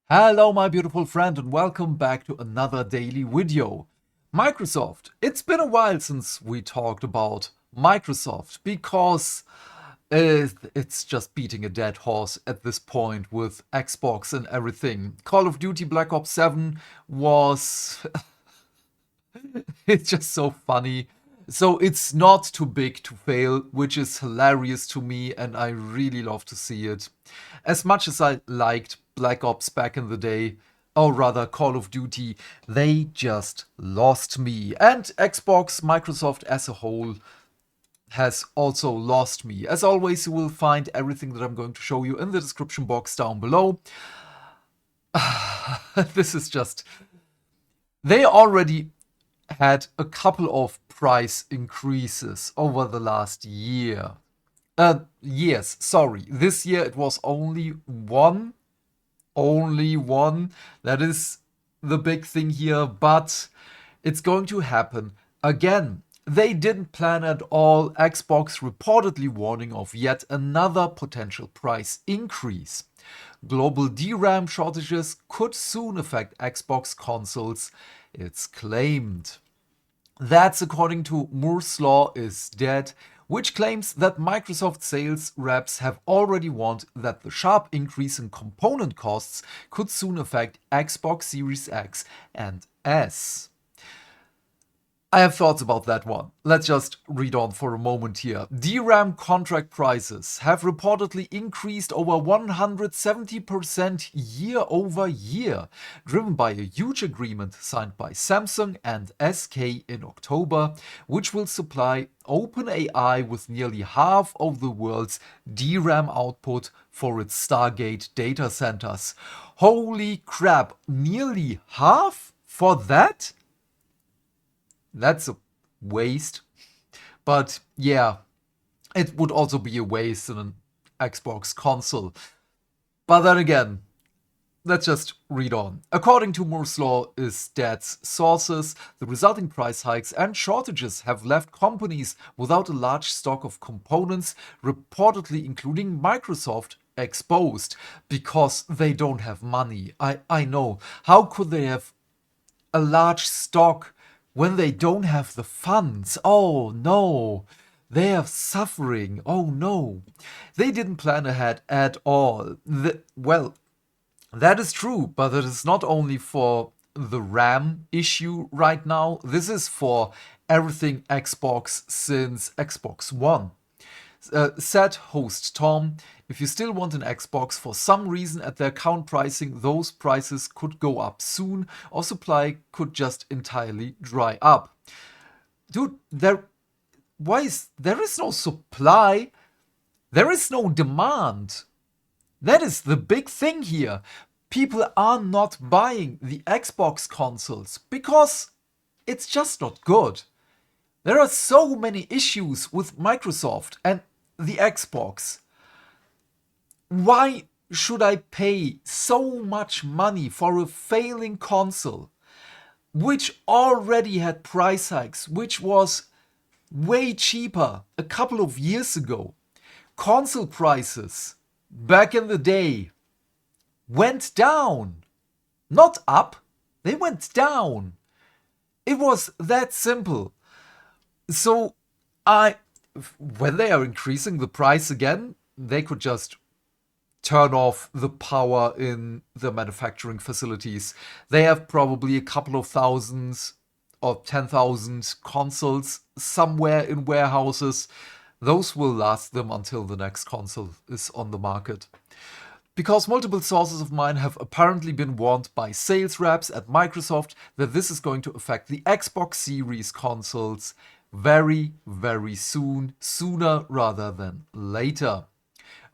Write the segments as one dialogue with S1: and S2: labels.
S1: Hello, my beautiful friend, and welcome back to another daily video. Microsoft. It's been a while since we talked about Microsoft because it's just beating a dead horse at this point with Xbox and everything. Call of Duty Black Ops 7 was it's just so funny. So it's not too big to fail, which is hilarious to me, and I really love to see it. As much as I liked Black Ops back in the day, or rather Call of Duty, they just lost me. And Xbox, Microsoft as a whole, has also lost me. As always, you will find everything that I'm going to show you in the description box down below. This is just... They already had a couple of price increases over the last year. Yes, sorry. This year it was only one. Only one. That is the big thing here, but it's going to happen again. They didn't plan at all. Xbox reportedly warning of yet another potential price increase. Global DRAM shortages could soon affect Xbox consoles, it's claimed. That's according to Moore's Law is dead, which claims that Microsoft sales reps have already warned that the sharp increase in component costs could soon affect Xbox Series X and S. I have thoughts about that one. Let's just read on for a moment here. DRAM contract prices have reportedly increased over 170% year over year, driven by a huge agreement signed by Samsung and SK in October, which will supply OpenAI with nearly half of the world's DRAM output for its Stargate data centers. Holy crap, nearly half for that? That's a waste. But yeah, it would also be a waste in an Xbox console. But then again, let's just read on. According to Moore's Law is Dad's sources, the resulting price hikes and shortages have left companies without a large stock of components, reportedly including Microsoft, exposed because they don't have money. I know. How could they have a large stock when they don't have the funds? Oh no, they are suffering. Oh no, they didn't plan ahead at all. Well, that is true, but it is not only for the RAM issue right now. This is for everything Xbox since Xbox One. Said host Tom, if you still want an Xbox for some reason at their current pricing, those prices could go up soon or supply could just entirely dry up. Dude, there is no supply, there is no demand. That is the big thing here. People are not buying the Xbox consoles because it's just not good. There are so many issues with Microsoft and the Xbox. Why should I pay so much money for a failing console, which already had price hikes, which was way cheaper a couple of years ago? Console prices back in the day went down, not up, they went down. It was that simple. So when they are increasing the price again, they could just turn off the power in the manufacturing facilities. They have probably a couple of thousands or 10,000 consoles somewhere in warehouses. Those will last them until the next console is on the market. Because multiple sources of mine have apparently been warned by sales reps at Microsoft that this is going to affect the Xbox Series consoles very, very soon, sooner rather than later.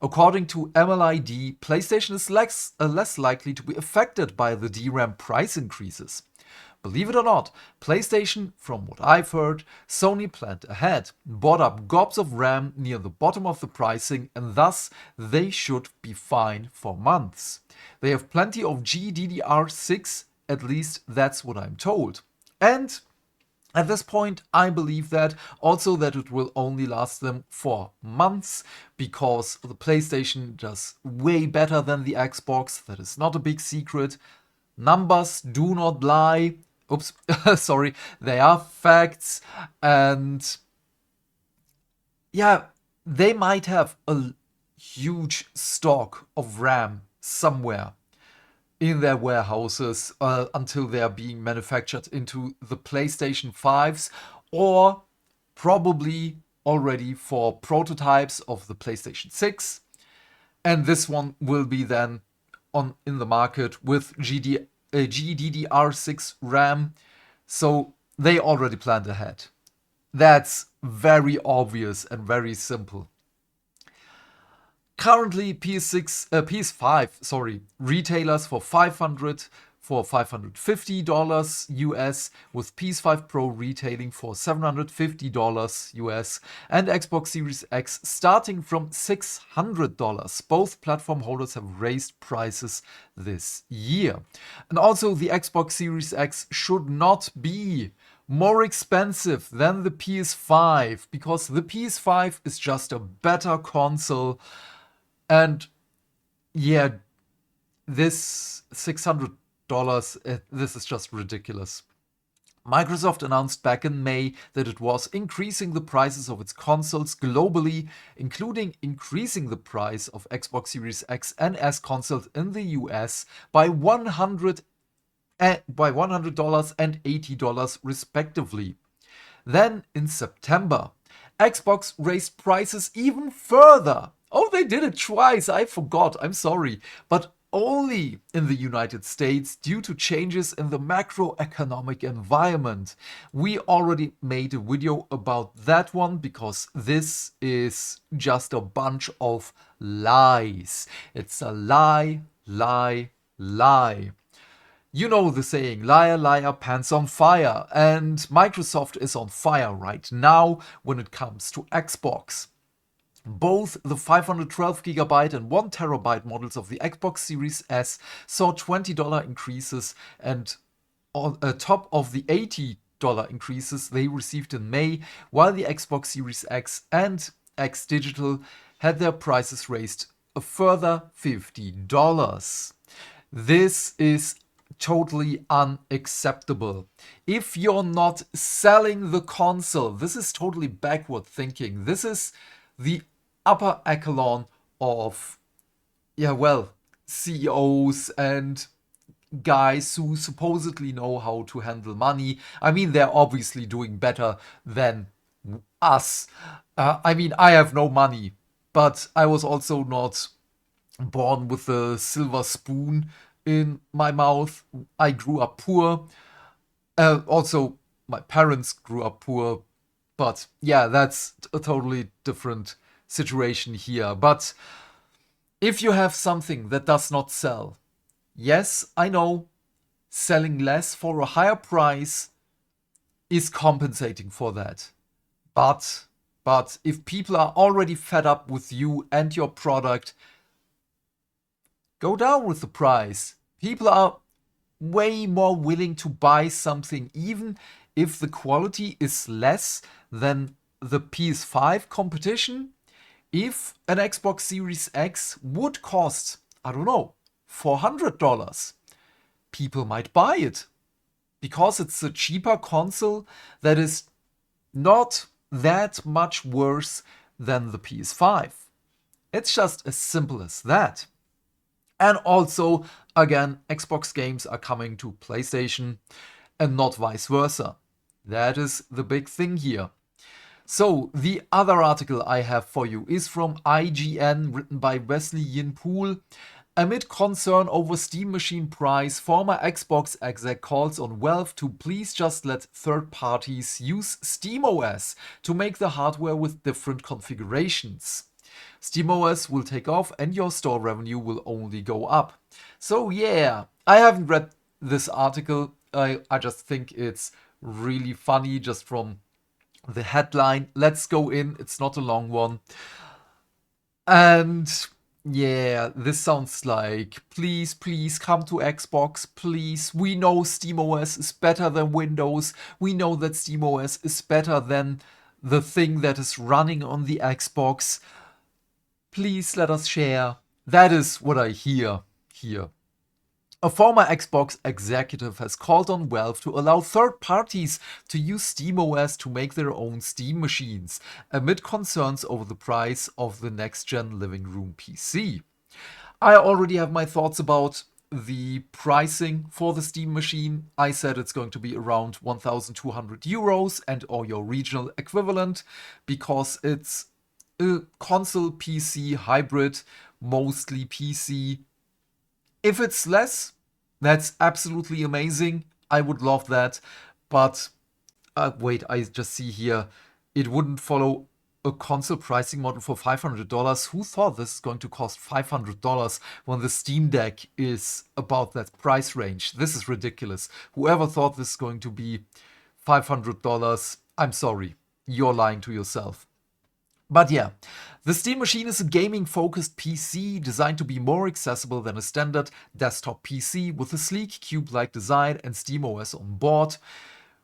S1: According to MLID, PlayStation is less likely to be affected by the DRAM price increases. Believe it or not, PlayStation, from what I've heard, Sony planned ahead, bought up gobs of RAM near the bottom of the pricing, and thus they should be fine for months. They have plenty of GDDR6, at least that's what I'm told. And At this point, I believe that also that it will only last them for months because the PlayStation does way better than the Xbox. That is not a big secret. Numbers do not lie. Oops, sorry, they are facts. And yeah, they might have a huge stock of RAM somewhere in their warehouses until they are being manufactured into the PlayStation 5s, or probably already for prototypes of the PlayStation 6. And this one will be then on in the market with GDDR6 RAM. So they already planned ahead. That's very obvious and very simple. Currently, PS5, sorry, retailers for $550 US, with PS5 Pro retailing for $750 US, and Xbox Series X starting from $600. Both platform holders have raised prices this year. And also, the Xbox Series X should not be more expensive than the PS5 because the PS5 is just a better console. And yeah, this $600, this is just ridiculous. Microsoft announced back in May that it was increasing the prices of its consoles globally, including increasing the price of Xbox Series X and S consoles in the US by $100 and $80 respectively. Then in September, Xbox raised prices even further. Oh, they did it twice. I forgot. I'm sorry. But only in the United States due to changes in the macroeconomic environment. We already made a video about that one because this is just a bunch of lies. It's a lie, lie, lie. You know the saying, liar, liar, pants on fire. And Microsoft is on fire right now when it comes to Xbox. Both the 512GB and 1TB models of the Xbox Series S saw $20 increases, and on top of the $80 increases they received in May, while the Xbox Series X and X Digital had their prices raised a further $50. This is totally unacceptable. If you're not selling the console, this is totally backward thinking. This is the upper echelon of, yeah, well, CEOs and guys who supposedly know how to handle money. I mean, they're obviously doing better than us. I mean, I have no money, but I was also not born with a silver spoon in my mouth. I grew up poor. Also, my parents grew up poor. But yeah, that's a totally different situation here. But if you have something that does not sell, yes, I know selling less for a higher price is compensating for that. But if people are already fed up with you and your product, go down with the price. People are way more willing to buy something even if the quality is less than the PS5 competition. If an Xbox Series X would cost, I don't know, $400, people might buy it because it's a cheaper console that is not that much worse than the PS5. It's just as simple as that. And also, again, Xbox games are coming to PlayStation and not vice versa. That is the big thing here. So, the other article I have for you is from IGN, written by Wesley Yin-Poole. Amid concern over Steam machine price, former Xbox exec calls on Valve to please just let third parties use SteamOS to make the hardware with different configurations. SteamOS will take off and your store revenue will only go up. So yeah, I haven't read this article. I just think it's really funny just from the headline. Let's go in. It's not a long one. And Yeah, this sounds like, please, please come to Xbox, please. We know SteamOS is better than Windows. We know that SteamOS is better than the thing that is running on the Xbox. Please let us share. That is what I hear here. A former Xbox executive has called on Valve to allow third parties to use SteamOS to make their own Steam machines, amid concerns over the price of the next-gen living room PC. I already have my thoughts about the pricing for the Steam machine. I said it's going to be around 1,200 euros and or your regional equivalent because it's a console PC hybrid, mostly PC. If it's less, that's absolutely amazing. I would love that. But wait, I just see here it wouldn't follow a console pricing model for $500. Who thought this is going to cost $500 when the Steam Deck is about that price range? This is ridiculous. Whoever thought this is going to be $500, I'm sorry. You're lying to yourself. But yeah, the Steam Machine is a gaming-focused PC designed to be more accessible than a standard desktop PC with a sleek cube-like design and SteamOS on board.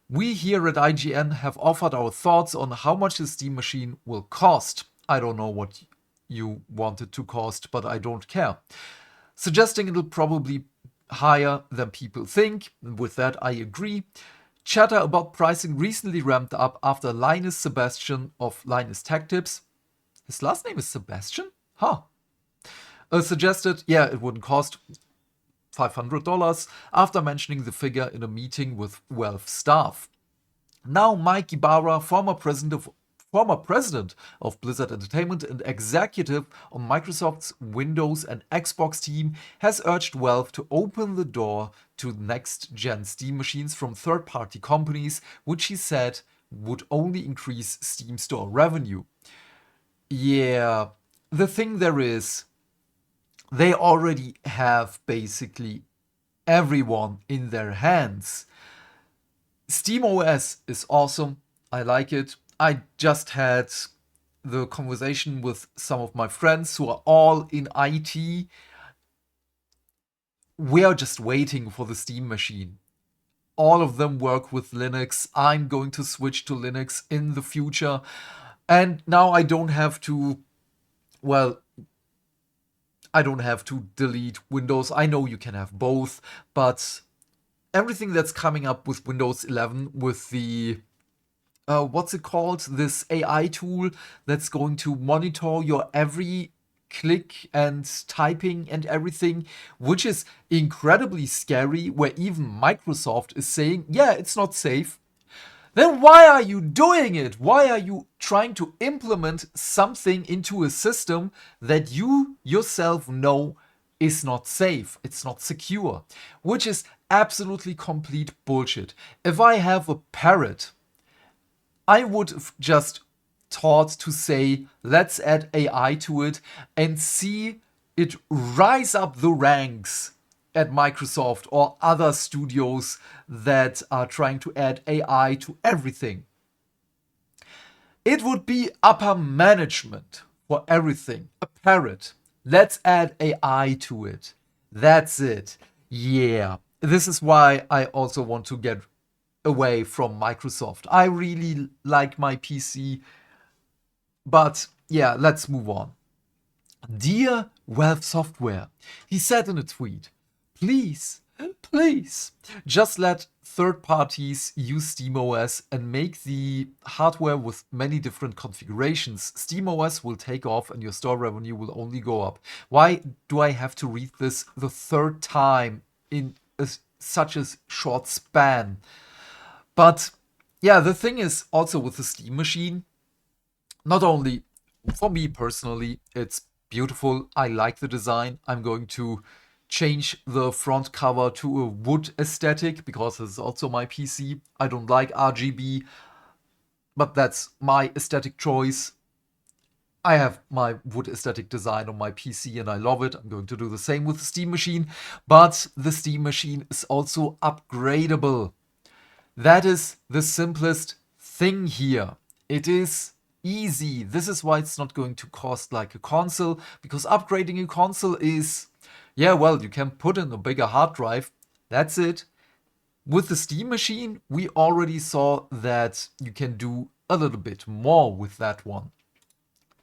S1: We here at IGN have offered our thoughts on how much the Steam Machine will cost. I don't know what you want it to cost, but I don't care. Suggesting it'll probably higher than people think. With that, I agree. Chatter about pricing recently ramped up after Linus Sebastian of Linus Tech Tips, his last name is Sebastian? Huh. Suggested, yeah, it wouldn't cost $500 after mentioning the figure in a meeting with Valve staff. Now Mike Ibarra, former president of Blizzard Entertainment and executive on Microsoft's Windows and Xbox team, has urged Valve to open the door to next-gen Steam machines from third-party companies, which he said would only increase Steam Store revenue. Yeah, the thing there is, they already have basically everyone in their hands. SteamOS is awesome. I like it. I just had the conversation with some of my friends who are all in IT. We are just waiting for the Steam machine. All of them work with Linux. I'm going to switch to Linux in the future. And now I don't have to, well, I don't have to delete Windows. I know you can have both, but everything that's coming up with Windows 11 with the what's it called? This AI tool that's going to monitor your every click and typing and everything, which is incredibly scary, where even Microsoft is saying, yeah, it's not safe. Then why are you doing it? Why are you trying to implement something into a system that you yourself know is not safe, it's not secure, which is absolutely complete bullshit. If I have a parrot, I would have just taught to say, let's add AI to it and see it rise up the ranks at Microsoft or other studios that are trying to add AI to everything. It would be upper management for everything. A parrot. Let's add AI to it. That's it. Yeah. This is why I also want to get away from Microsoft. I really like my PC. But yeah, let's move on. Dear Valve Software, he said in a tweet, please, just let third parties use SteamOS and make the hardware with many different configurations. SteamOS will take off and your store revenue will only go up. Why do I have to read this the third time in such a short span? But yeah, the thing is also with the Steam machine, not only for me personally, it's beautiful. I like the design. I'm going to change the front cover to a wood aesthetic because this is also my PC. I don't like RGB, but that's my aesthetic choice. I have my wood aesthetic design on my PC and I love it. I'm going to do the same with the Steam machine, but the Steam machine is also upgradable. That is the simplest thing here. It is easy. This is why it's not going to cost like a console, because upgrading a console is, yeah, well, you can put in a bigger hard drive. That's it. With the Steam machine, we already saw that you can do a little bit more with that one.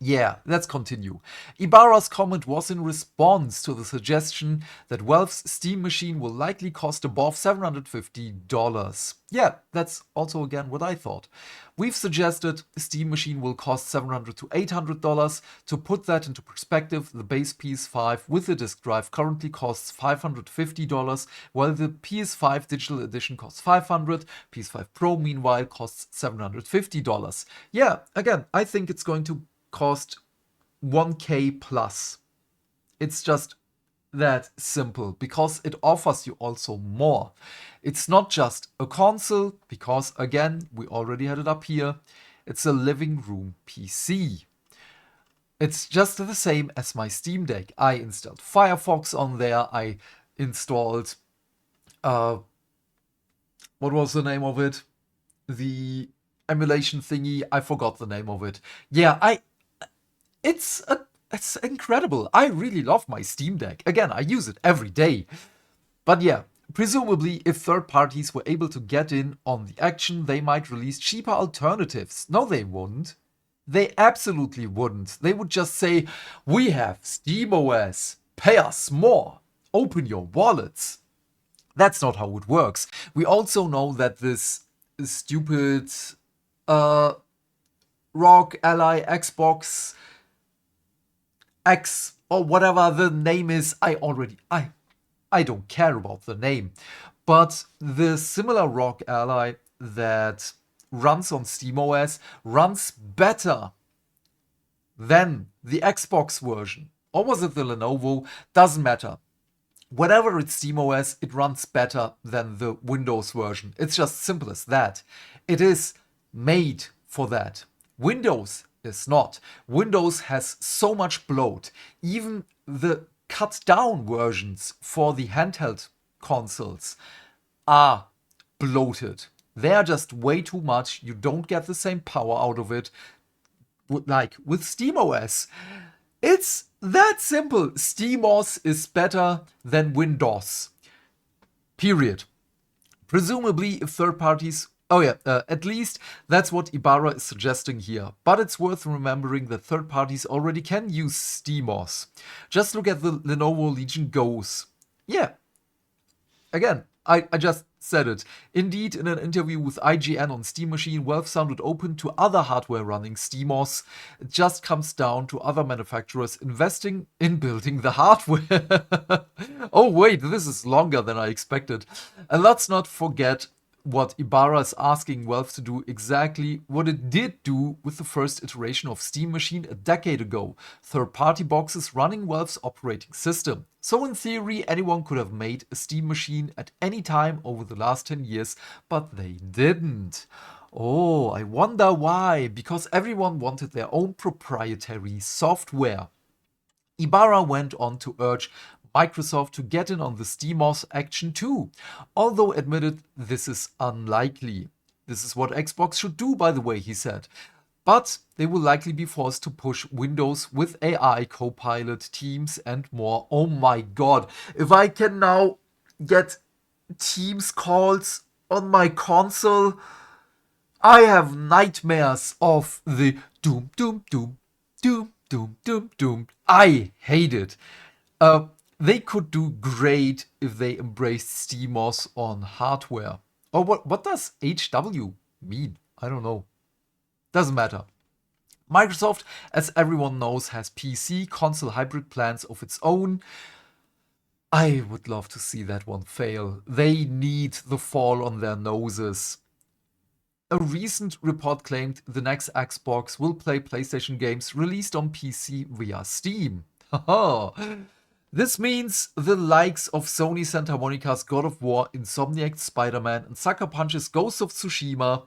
S1: Yeah, let's continue. Ibarra's comment was in response to the suggestion that Valve's Steam machine will likely cost above $750. Yeah, that's also again what I thought. We've suggested Steam machine will cost $700 to $800. To put that into perspective, the base PS5 with the disk drive currently costs $550, while the PS5 digital edition costs $500. PS5 Pro, meanwhile, costs $750. Yeah, again, I think it's going to cost 1K plus. It's just that simple because it offers you also more. It's not just a console because, again, we already had it up here. It's a living room PC. It's just the same as my Steam Deck. I installed Firefox on there. I installed, what was the name of it? The emulation thingy. I forgot the name of it. Yeah, it's incredible. I really love my Steam Deck. Again, I use it every day. But yeah, presumably if third parties were able to get in on the action, they might release cheaper alternatives. No, they wouldn't. They absolutely wouldn't. They would just say, we have SteamOS. Pay us more. Open your wallets. That's not how it works. We also know that this stupid ROG Ally Xbox X or whatever the name is, I don't care about the name. But the similar ROG Ally that runs on SteamOS runs better than the Xbox version. Or was it the Lenovo? Doesn't matter. Whenever it's SteamOS, it runs better than the Windows version. It's just simple as that. It is made for that. Windows is not. Windows has so much bloat. Even the cut down versions for the handheld consoles are bloated. They are just way too much. You don't get the same power out of it. Like with SteamOS, it's that simple. SteamOS is better than Windows. Period. Presumably, if third parties... at least that's what Ibarra is suggesting here. But it's worth remembering that third parties already can use SteamOS. Just look at the Lenovo Legion Go's. Yeah. Again, I just said it. Indeed, in an interview with IGN on Steam Machine, Valve sounded open to other hardware running SteamOS. It just comes down to other manufacturers investing in building the hardware. Oh wait, this is longer than I expected. And let's not forget what Ibarra is asking Valve to do exactly what it did do with the first iteration of Steam Machine a decade ago. Third-party boxes running Valve's operating system. So in theory, anyone could have made a Steam Machine at any time over the last 10 years, but they didn't. Oh, I wonder why. Because everyone wanted their own proprietary software. Ibarra went on to urge Microsoft to get in on the SteamOS action too, although admitted this is unlikely. This is what Xbox should do, by the way, he said. But they will likely be forced to push Windows with AI, Copilot, Teams and more. Oh my god, if I can now get Teams calls on my console, I have nightmares of the doom, doom, doom, doom, doom, doom, doom. I hate it. They could do great if they embraced SteamOS on hardware. Or what does HW mean? I don't know. Doesn't matter. Microsoft, as everyone knows, has PC console hybrid plans of its own. I would love to see that one fail. They need the fall on their noses. A recent report claimed the next Xbox will play PlayStation games released on PC via Steam. Haha. This means the likes of Sony Santa Monica's God of War, Insomniac's Spider-Man, and Sucker Punch's Ghost of Tsushima.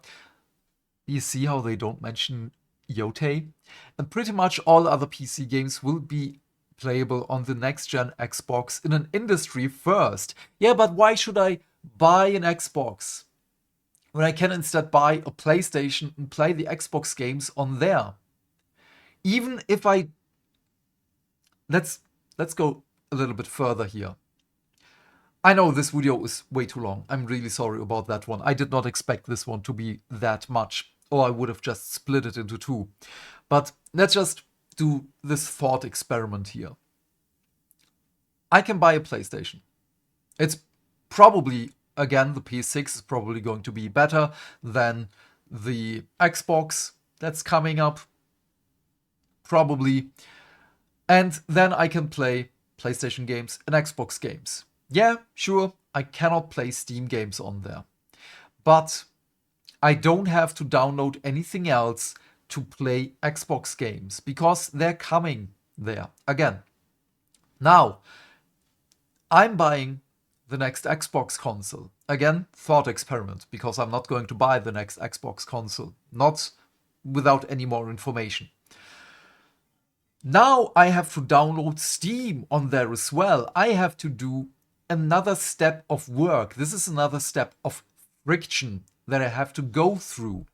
S1: You see how they don't mention Yotei? And pretty much all other PC games will be playable on the next-gen Xbox in an industry first. Yeah, but why should I buy an Xbox when I can instead buy a PlayStation and play the Xbox games on there? even if let's go a little bit further here. I know this video is way too long. I'm really sorry about that one. I did not expect this one to be that much, or I would have just split it into two. But let's just do this thought experiment here. I can buy a PlayStation. It's probably, again, the PS6 is probably going to be better than the Xbox that's coming up. Probably. And then I can play PlayStation games and Xbox games. Yeah, sure, I cannot play Steam games on there. But I don't have to download anything else to play Xbox games because they're coming there again. Now, I'm buying the next Xbox console. Again, thought experiment, because I'm not going to buy the next Xbox console. Not without any more information. Now I have to download Steam on there as well. I have to do another step of work. This is another step of friction that I have to go through.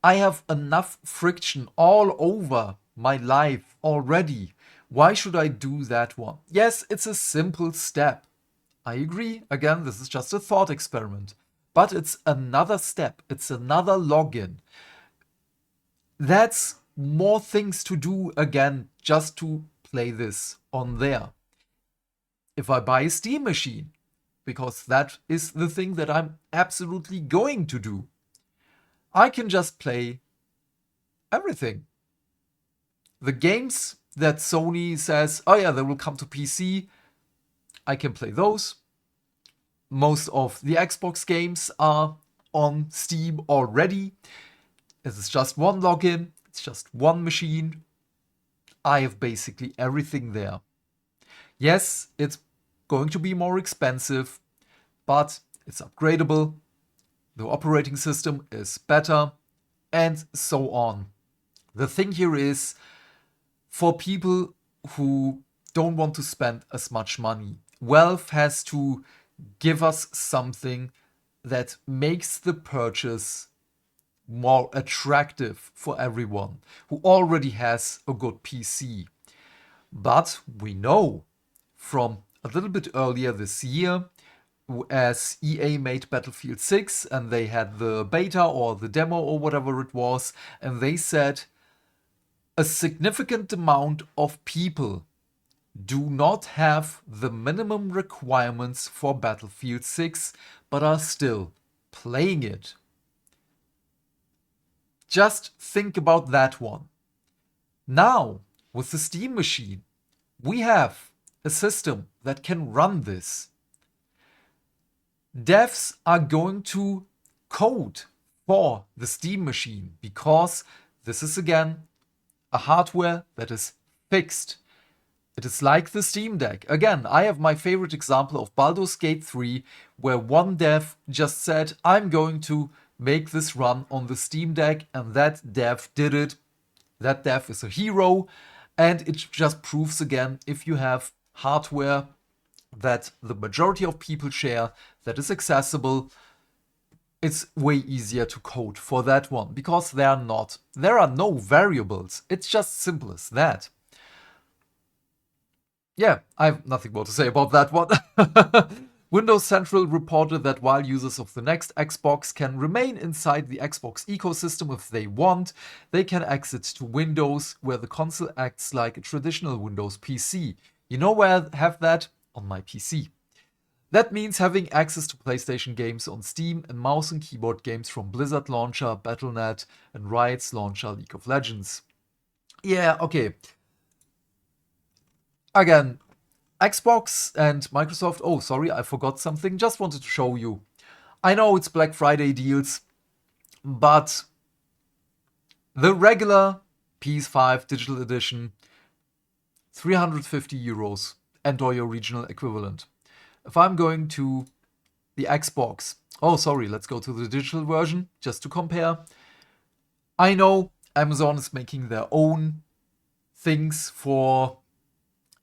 S1: I have enough friction all over my life already. Why should I do that one? Yes, it's a simple step. I agree. Again, this is just a thought experiment. But it's another step. It's another login. That's more things to do again just to play this on there. If I buy a Steam machine, because that is the thing that I'm absolutely going to do, I can just play everything. The games that Sony says, oh yeah, they will come to PC, I can play those. Most of the Xbox games are on Steam already. This is just one login, it's just one machine. I have basically everything there. Yes, it's going to be more expensive, but it's upgradable. The operating system is better, and so on. The thing here is, for people who don't want to spend as much money, Valve has to give us something that makes the purchase more attractive for everyone who already has a good PC. But we know from a little bit earlier this year, as EA made Battlefield 6 and they had the beta or the demo or whatever it was, and they said a significant amount of people do not have the minimum requirements for Battlefield 6 but are still playing it. Just think about that one. Now, with the Steam machine, we have a system that can run this. Devs are going to code for the Steam machine because this is again a hardware that is fixed. It is like the Steam Deck. Again, I have my favorite example of Baldur's Gate 3, where one dev just said, I'm going to make this run on the Steam Deck, and that dev did it. That dev is a hero, and it just proves again, if you have hardware that the majority of people share, that is accessible, it's way easier to code for that one, because there are no variables. It's just simple as that. Yeah, I have nothing more to say about that one. Windows Central reported that while users of the next Xbox can remain inside the Xbox ecosystem if they want, they can exit to Windows, where the console acts like a traditional Windows PC. You know where I have that? On my PC. That means having access to PlayStation games on Steam and mouse and keyboard games from Blizzard Launcher, Battle.net, and Riot's launcher League of Legends. Yeah, okay. Again, Xbox and Microsoft, oh sorry, I forgot something, just wanted to show you. I know it's Black Friday deals, but the regular PS5 digital edition, 350 euros, and or your regional equivalent. If I'm going to the Xbox, oh sorry, let's go to the digital version, just to compare. I know Amazon is making their own things for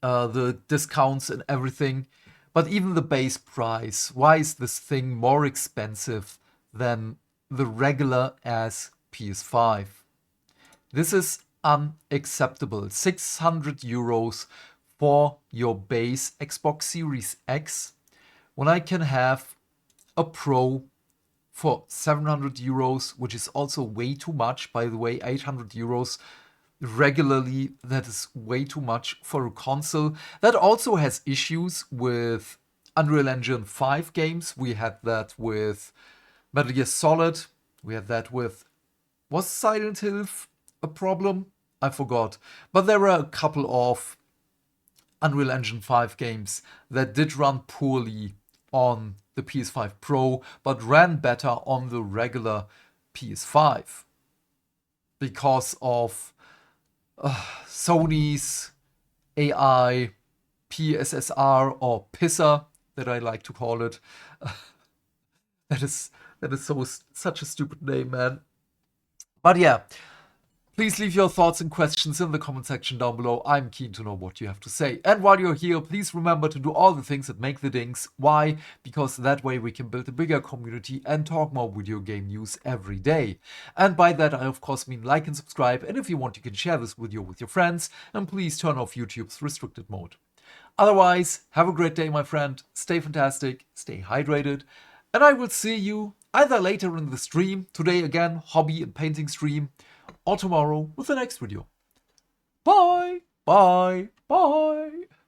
S1: the discounts and everything, but even the base price, why is this thing more expensive than the regular as PS5? This is unacceptable. 600 euros for your base Xbox Series X when I can have a Pro for 700 euros, which is also way too much. By the way, 800 euros regularly, that is way too much for a console that also has issues with Unreal Engine 5 games. We had that with Metal Gear Solid. We had that with... Was Silent Hill a problem? I forgot. But there were a couple of Unreal Engine 5 games that did run poorly on the PS5 Pro, but ran better on the regular PS5 because of Sony's AI PSSR, or PISA that I like to call it. That is such a stupid name, man. But yeah, please leave your thoughts and questions in the comment section down below. I'm keen to know what you have to say. And while you're here, please remember to do all the things that make the dings. Why? Because that way we can build a bigger community and talk more video game news every day. And by that I of course mean like and subscribe, and if you want you can share this video with your friends, and please turn off YouTube's restricted mode. Otherwise, have a great day, my friend. Stay fantastic, stay hydrated, and I will see you either later in the stream, today again, hobby and painting stream, or tomorrow with the next video. Bye, bye, bye.